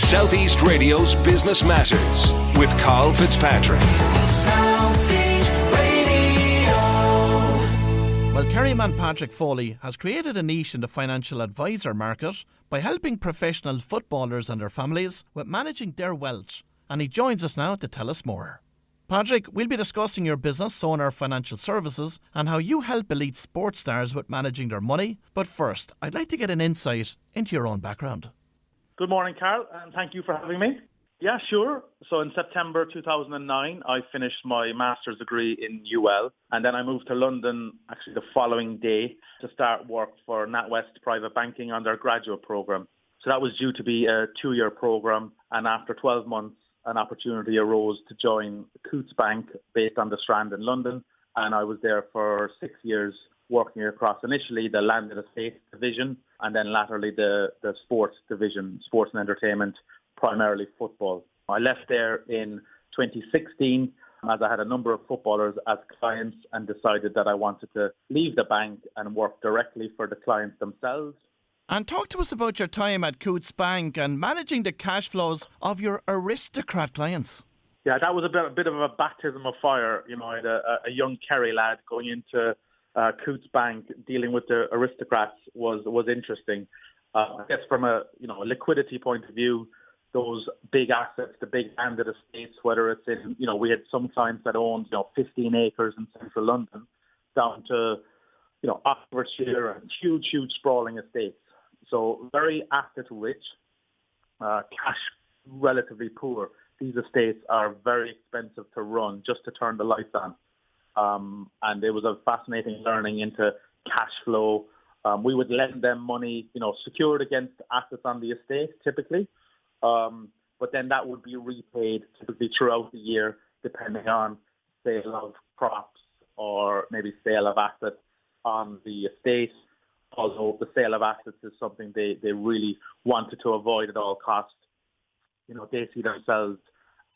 Southeast Radio's Business Matters with Karl Fitzpatrick. Southeast Radio. Well, Kerryman Patrick Foley has created a niche in the financial advisor market by helping professional footballers and their families with managing their wealth. And he joins us now to tell us more. Patrick, we'll be discussing your business, Sonar Financial Services, and how you help elite sports stars with managing their money. But first, I'd like to get an insight into your own background. Good morning, Karl, and thank you for having me. Yeah, sure. So in September 2009, I finished my master's degree in UL, and then I moved to London actually the following day to start work for NatWest Private Banking on their graduate program. So that was due to be a 2-year program, and after 12 months, an opportunity arose to join Coutts Bank based on the Strand in London, and I was there for 6 years working across initially the landed estate division and then latterly the sports division, sports and entertainment, primarily football. I left there in 2016 as I had a number of footballers as clients and decided that I wanted to leave the bank and work directly for the clients themselves. And talk to us about your time at Coutts Bank and managing the cash flows of your aristocrat clients. Yeah, that was a bit of a baptism of fire. You know, I had a young Kerry lad going into Coutts Bank dealing with the aristocrats was interesting. I guess from a liquidity point of view, those big assets, the big landed estates, whether it's in, we had some clients that owned 15 acres in central London down to Oxfordshire and huge sprawling estates. So very asset rich, cash relatively poor. These estates are very expensive to run just to turn the lights on. And it was a fascinating learning into cash flow. We would lend them money, secured against assets on the estate typically. But then that would be repaid typically throughout the year, depending on sale of crops or maybe sale of assets on the estate. Although the sale of assets is something they really wanted to avoid at all costs. They see themselves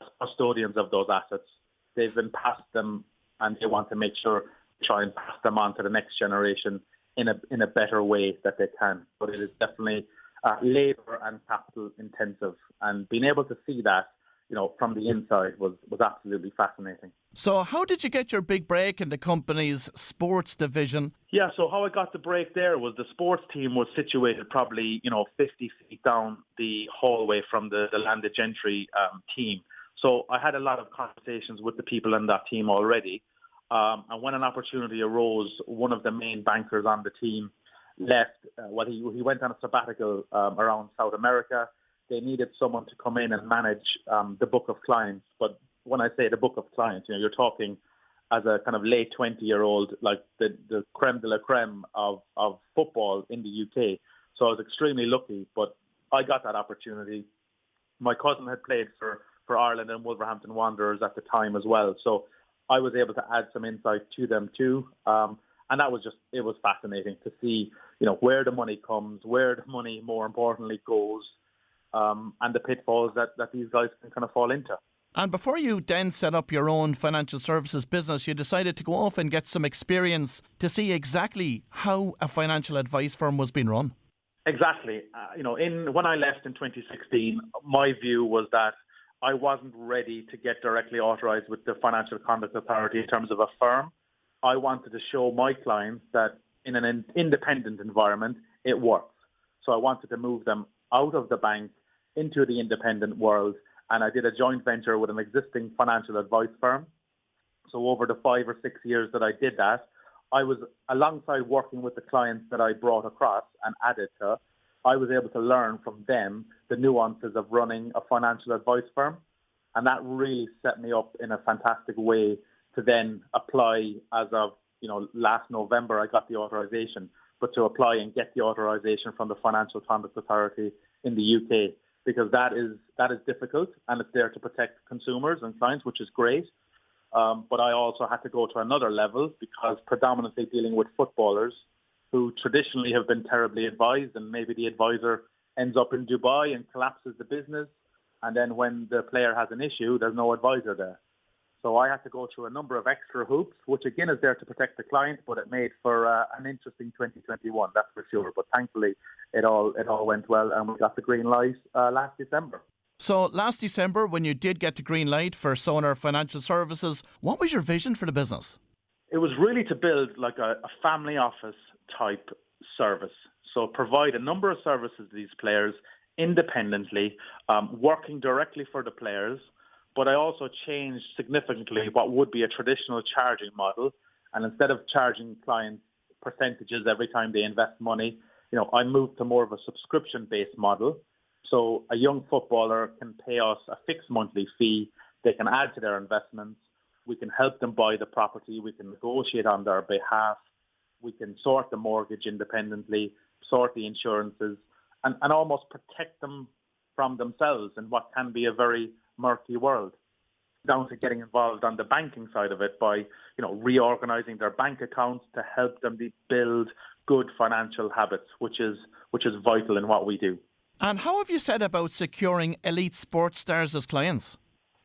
as custodians of those assets. They've been passed them and they want to make sure to try and pass them on to the next generation in a better way that they can. But it is definitely labour and capital intensive. And being able to see that, from the inside was absolutely fascinating. So how did you get your big break in the company's sports division? Yeah, so how I got the break there was the sports team was situated probably, 50 feet down the hallway from the landed gentry team. So I had a lot of conversations with the people in that team already. And when an opportunity arose, one of the main bankers on the team left. He went on a sabbatical around South America. They needed someone to come in and manage the book of clients. But when I say the book of clients, you're talking as a kind of late 20-year-old, like the creme de la creme of football in the UK. So I was extremely lucky, but I got that opportunity. My cousin had played for Ireland and Wolverhampton Wanderers at the time as well. So I was able to add some insight to them too. And that was it was fascinating to see, where the money comes, where the money, more importantly, goes, and the pitfalls that these guys can kind of fall into. And before you then set up your own financial services business, you decided to go off and get some experience to see exactly how a financial advice firm was being run. Exactly. When I left in 2016, my view was that I wasn't ready to get directly authorized with the Financial Conduct Authority in terms of a firm. I wanted to show my clients that in an independent environment, it works. So I wanted to move them out of the bank into the independent world. And I did a joint venture with an existing financial advice firm. So over the 5 or 6 years that I did that, I was, alongside working with the clients that I brought across and added to, I was able to learn from them the nuances of running a financial advice firm. And that really set me up in a fantastic way to then apply as of, last November, I got the authorization, but to apply and get the authorization from the Financial Conduct Authority in the UK, because that is difficult and it's there to protect consumers and clients, which is great. But I also had to go to another level because predominantly dealing with footballers who traditionally have been terribly advised, and maybe the advisor ends up in Dubai and collapses the business. And then when the player has an issue, there's no advisor there. So I had to go through a number of extra hoops, which again is there to protect the client, but it made for an interesting 2021, that's for sure. But thankfully, it all went well, and we got the green light last December. So last December, when you did get the green light for Sonar Financial Services, what was your vision for the business? It was really to build like a family office type service. So provide a number of services to these players independently, working directly for the players. But I also changed significantly what would be a traditional charging model. And instead of charging clients percentages every time they invest money, I moved to more of a subscription-based model. So a young footballer can pay us a fixed monthly fee. They can add to their investments. We can help them buy the property. We can negotiate on their behalf. We can sort the mortgage independently, sort the insurances, and almost protect them from themselves in what can be a very murky world. Down to getting involved on the banking side of it by, reorganizing their bank accounts to help them build good financial habits, which is vital in what we do. And how have you set about securing elite sports stars as clients?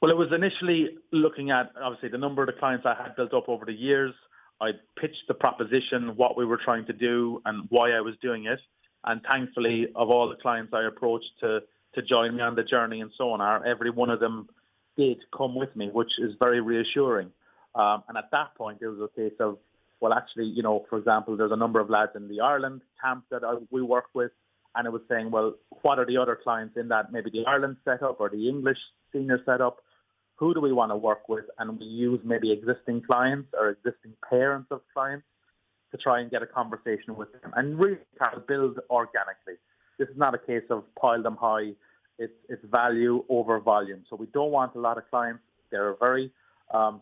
Well, it was initially looking at, obviously, the number of the clients I had built up over the years. I pitched the proposition, what we were trying to do and why I was doing it. And thankfully, of all the clients I approached to join me on the journey in Sonar, every one of them did come with me, which is very reassuring. And at that point, it was a case of, well, actually, for example, there's a number of lads in the Ireland camp that we work with. And it was saying, well, what are the other clients in that, maybe the Ireland setup or the English senior setup? Who do we want to work with? And we use maybe existing clients or existing parents of clients to try and get a conversation with them and really kind of build organically. This is not a case of pile them high. It's value over volume. So we don't want a lot of clients. They're very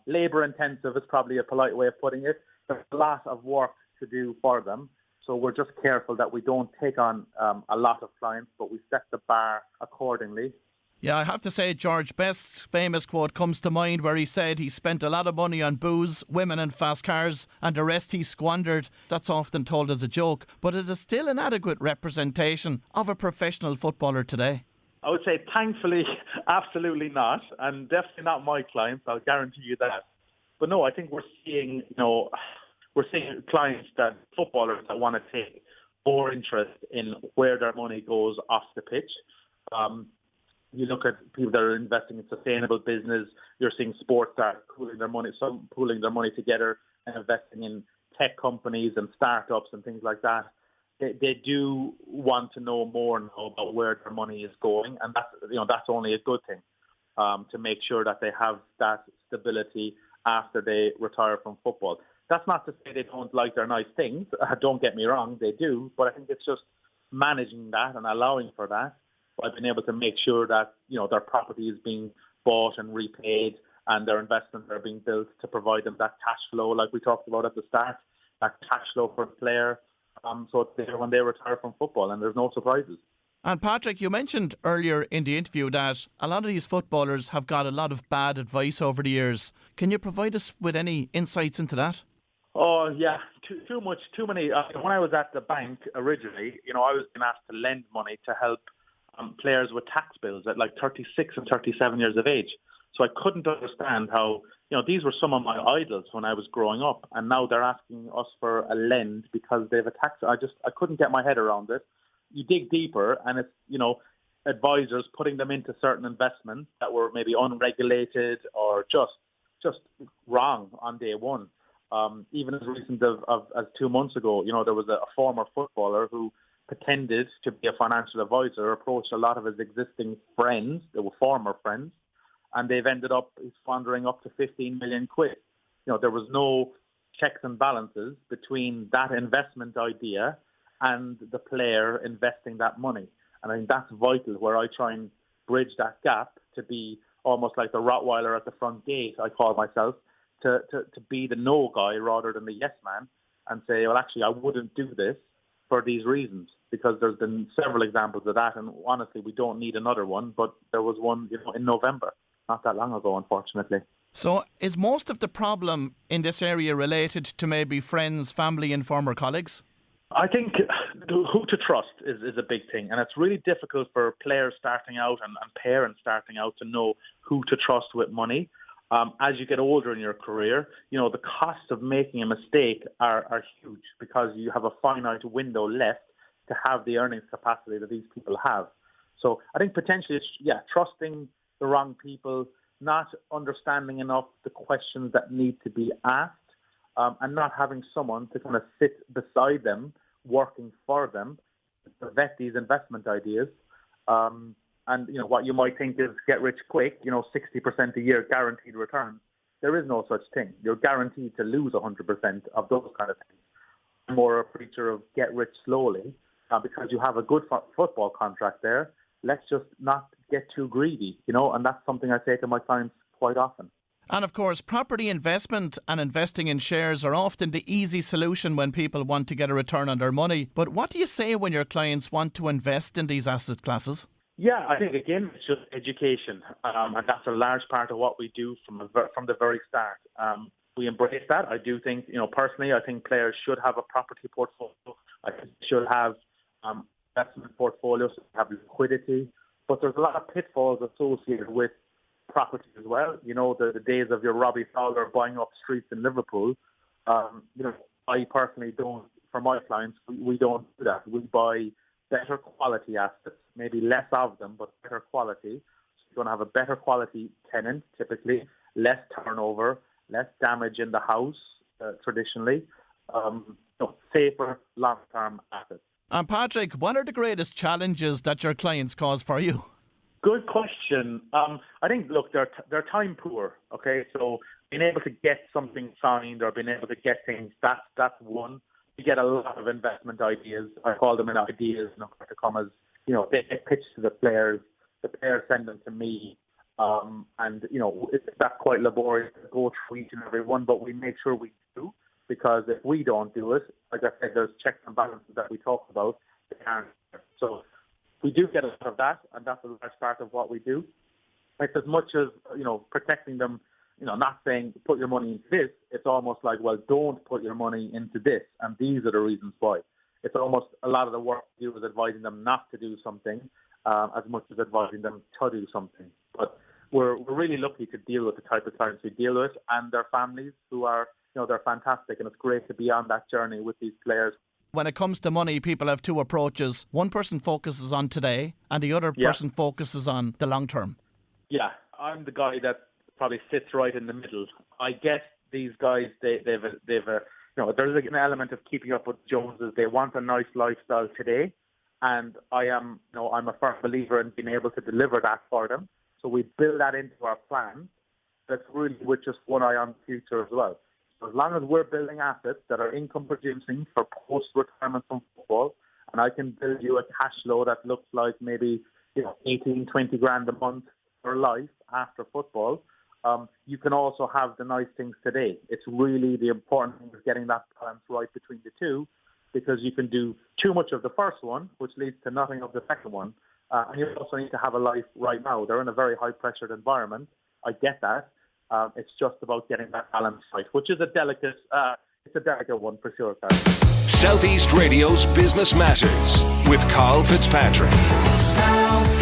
labor intensive is probably a polite way of putting it. There's a lot of work to do for them. So we're just careful that we don't take on a lot of clients, but we set the bar accordingly. Yeah, I have to say George Best's famous quote comes to mind where he said he spent a lot of money on booze, women and fast cars, and the rest he squandered. That's often told as a joke, but is it still an adequate representation of a professional footballer today? I would say thankfully, absolutely not, and definitely not my clients, I'll guarantee you that. But no, I think we're seeing clients footballers that want to take more interest in where their money goes off the pitch. You look at people that are investing in sustainable business. You're seeing sports start pooling their money together and investing in tech companies and startups and things like that. They do want to know more now about where their money is going, and that's only a good thing to make sure that they have that stability after they retire from football. That's not to say they don't like their nice things. Don't get me wrong, they do, but I think it's just managing that and allowing for that. I've been able to make sure that their property is being bought and repaid and their investments are being built to provide them that cash flow like we talked about at the start, that cash flow for the player, so it's there when they retire from football and there's no surprises. And Patrick, you mentioned earlier in the interview that a lot of these footballers have got a lot of bad advice over the years. Can you provide us with any insights into that? Oh, yeah, too many. When I was at the bank originally, I was being asked to lend money to help players with tax bills at like 36 and 37 years of age. So I couldn't understand how, these were some of my idols when I was growing up, and now they're asking us for a lend because they have a tax. I couldn't get my head around it. You dig deeper and it's, advisors putting them into certain investments that were maybe unregulated or just wrong on day one. Even as recent as 2 months ago, there was a former footballer who pretended to be a financial advisor, approached a lot of his existing friends, they were former friends, and they've ended up squandering up to 15 million quid. There was no checks and balances between that investment idea and the player investing that money. And I think that's vital, where I try and bridge that gap to be almost like the Rottweiler at the front gate, I call myself, to be the no guy rather than the yes man and say, well, actually, I wouldn't do this for these reasons, because there's been several examples of that, and honestly, we don't need another one, but there was one in November, not that long ago, unfortunately. So is most of the problem in this area related to maybe friends, family and former colleagues? I think who to trust is a big thing, and it's really difficult for players starting out and parents starting out to know who to trust with money. As you get older in your career, the costs of making a mistake are huge, because you have a finite window left to have the earnings capacity that these people have. So I think potentially it's, trusting the wrong people, not understanding enough the questions that need to be asked, and not having someone to kind of sit beside them, working for them, to vet these investment ideas. And, what you might think is get rich quick, 60% a year guaranteed returns. There is no such thing. You're guaranteed to lose 100% of those kind of things. I'm more a preacher of get rich slowly, because you have a good football contract there. Let's just not get too greedy, and that's something I say to my clients quite often. And of course, property investment and investing in shares are often the easy solution when people want to get a return on their money. But what do you say when your clients want to invest in these asset classes? Yeah, I think, again, it's just education. And that's a large part of what we do from the very start. We embrace that. I do think, personally, I think players should have a property portfolio. I think they should have investment portfolios, have liquidity. But there's a lot of pitfalls associated with property as well. The days of your Robbie Fowler buying up streets in Liverpool. I personally don't, for my clients, we don't do that. We buy better quality assets, maybe less of them, but better quality. So you're going to have a better quality tenant, typically, less turnover, less damage in the house, traditionally, safer long-term assets. And Patrick, what are the greatest challenges that your clients cause for you? Good question. I think, look, they're time poor. Okay, so being able to get something signed or being able to get things, that's one. You get a lot of investment ideas. I call them ideas, to come as they get pitched to the players send them to me, and that's quite laborious to go through each and every one. But we make sure we do, because if we don't do it, like I said, there's checks and balances that we talk about. So we do get a lot of that, and that's a large part of what we do. It's as much as, protecting them, not saying put your money into this. It's almost like, well, don't put your money into this, and these are the reasons why. It's almost a lot of the work we do is advising them not to do something, as much as advising them to do something. But we're really lucky to deal with the type of clients we deal with, and their families who are, they're fantastic, and it's great to be on that journey with these players. When it comes to money, people have two approaches. One person focuses on today and the other person focuses on the long term. Yeah, I'm the guy that probably sits right in the middle. I guess these guys, they've there's an element of keeping up with Joneses. They want a nice lifestyle today, and I'm a firm believer in being able to deliver that for them. So we build that into our plan. That's really with just one eye on the future as well. As long as we're building assets that are income producing for post-retirement from football, and I can build you a cash flow that looks like maybe 18, 20 grand a month for life after football, you can also have the nice things today. It's really the important thing is getting that balance right between the two, because you can do too much of the first one, which leads to nothing of the second one. And you also need to have a life right now. They're in a very high-pressured environment. I get that. It's just about getting that balance right, which is a delicate one for sure, Karl. Southeast Radio's Business Matters with Karl Fitzpatrick. South